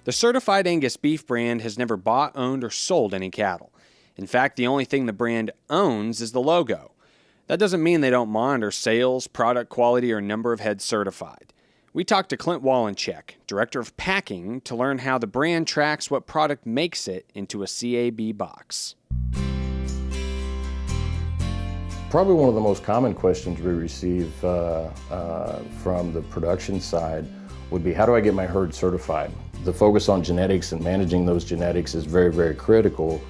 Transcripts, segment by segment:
The certified Angus Beef brand has never bought, owned, or sold any cattle. In fact, the only thing the brand owns is the logo. That doesn't mean they don't monitor sales, product quality, or number of heads certified. We talked to Clint Wallencheck, Director of Packing, to learn how the brand tracks what product makes it into a CAB box. Probably one of the most common questions we receive from the production side would be, how do I get my herd certified? The focus on genetics and managing those genetics is very, very critical,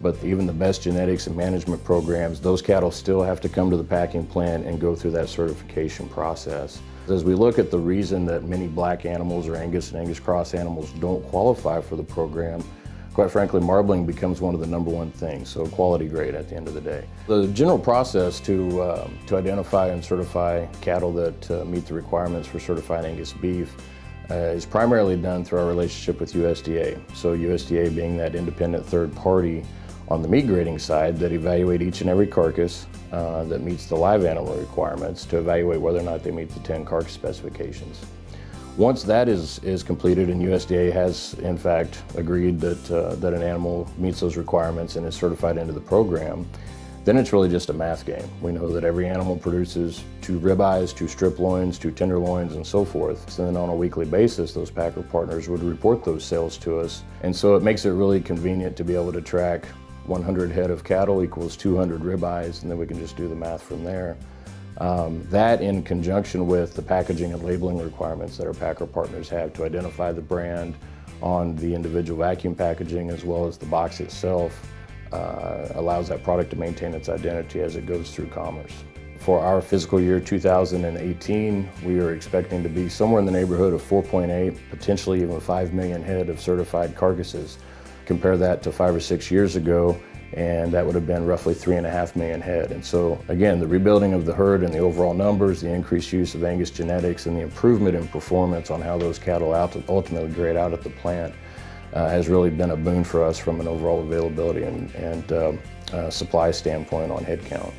but even the best genetics and management programs, those cattle still have to come to the packing plant and go through that certification process. As we look at the reason that many black animals or Angus and Angus cross animals don't qualify for the program, quite frankly, marbling becomes one of the #1 things, so quality grade at the end of the day. The general process to identify and certify cattle that meet the requirements for certified Angus beef is primarily done through our relationship with USDA. So USDA being that independent third party on the meat grading side that evaluate each and every carcass that meets the live animal requirements to evaluate whether or not they meet the 10 carcass specifications. Once that is completed and USDA has in fact agreed that an animal meets those requirements and is certified into the program, then it's really just a math game. We know that every animal produces 2 ribeyes, 2 strip loins, 2 tenderloins, and so forth. So then on a weekly basis, those packer partners would report those sales to us. And so it makes it really convenient to be able to track 100 head of cattle equals 200 ribeyes, and then we can just do the math from there. That in conjunction with the packaging and labeling requirements that our packer partners have to identify the brand on the individual vacuum packaging as well as the box itself allows that product to maintain its identity as it goes through commerce. For our fiscal year 2018, we are expecting to be somewhere in the neighborhood of 4.8, potentially even 5 million head of certified carcasses. Compare that to 5 or 6 years ago, and that would have been roughly 3.5 million head. And so again, the rebuilding of the herd and the overall numbers, the increased use of Angus genetics, and the improvement in performance on how those cattle ultimately grade out at the plant has really been a boon for us from an overall availability and supply standpoint on head count.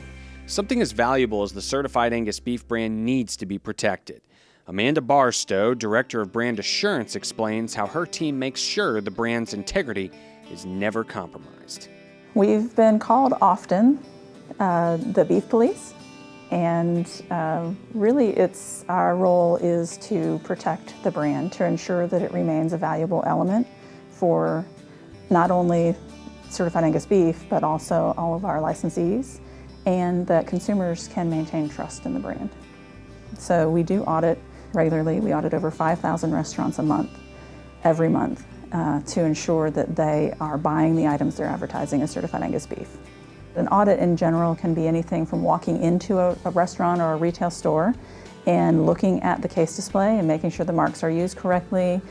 Something as valuable as the certified Angus Beef brand needs to be protected. Amanda Barstow, Director of Brand Assurance, explains how her team makes sure the brand's integrity is never compromised. We've been called often, the beef police, and really our role is to protect the brand, to ensure that it remains a valuable element for not only certified Angus beef, but also all of our licensees, and that consumers can maintain trust in the brand. So we do audit regularly. We audit over 5,000 restaurants a month, every month, to ensure that they are buying the items they're advertising as certified Angus beef. An audit in general can be anything from walking into a restaurant or a retail store and looking at the case display and making sure the marks are used correctly,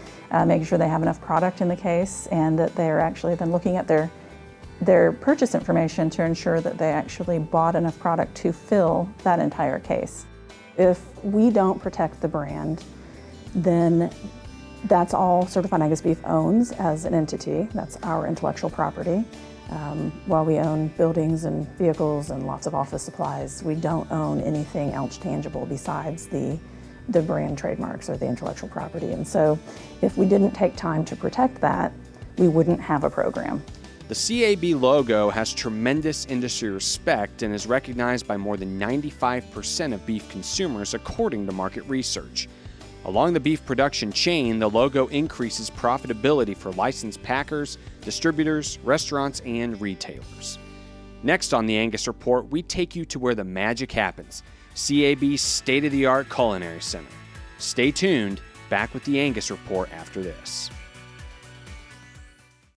making sure they have enough product in the case, and that they're actually then looking at their purchase information to ensure that they actually bought enough product to fill that entire case. If we don't protect the brand, then that's all certified Angus Beef owns as an entity. That's our intellectual property. While we own buildings and vehicles and lots of office supplies, we don't own anything else tangible besides the brand trademarks or the intellectual property. And so if we didn't take time to protect that, we wouldn't have a program. The CAB logo has tremendous industry respect and is recognized by more than 95% of beef consumers, according to market research. Along the beef production chain, the logo increases profitability for licensed packers, distributors, restaurants, and retailers. Next on the Angus Report, we take you to where the magic happens, CAB's state-of-the-art culinary center. Stay tuned, back with the Angus Report after this.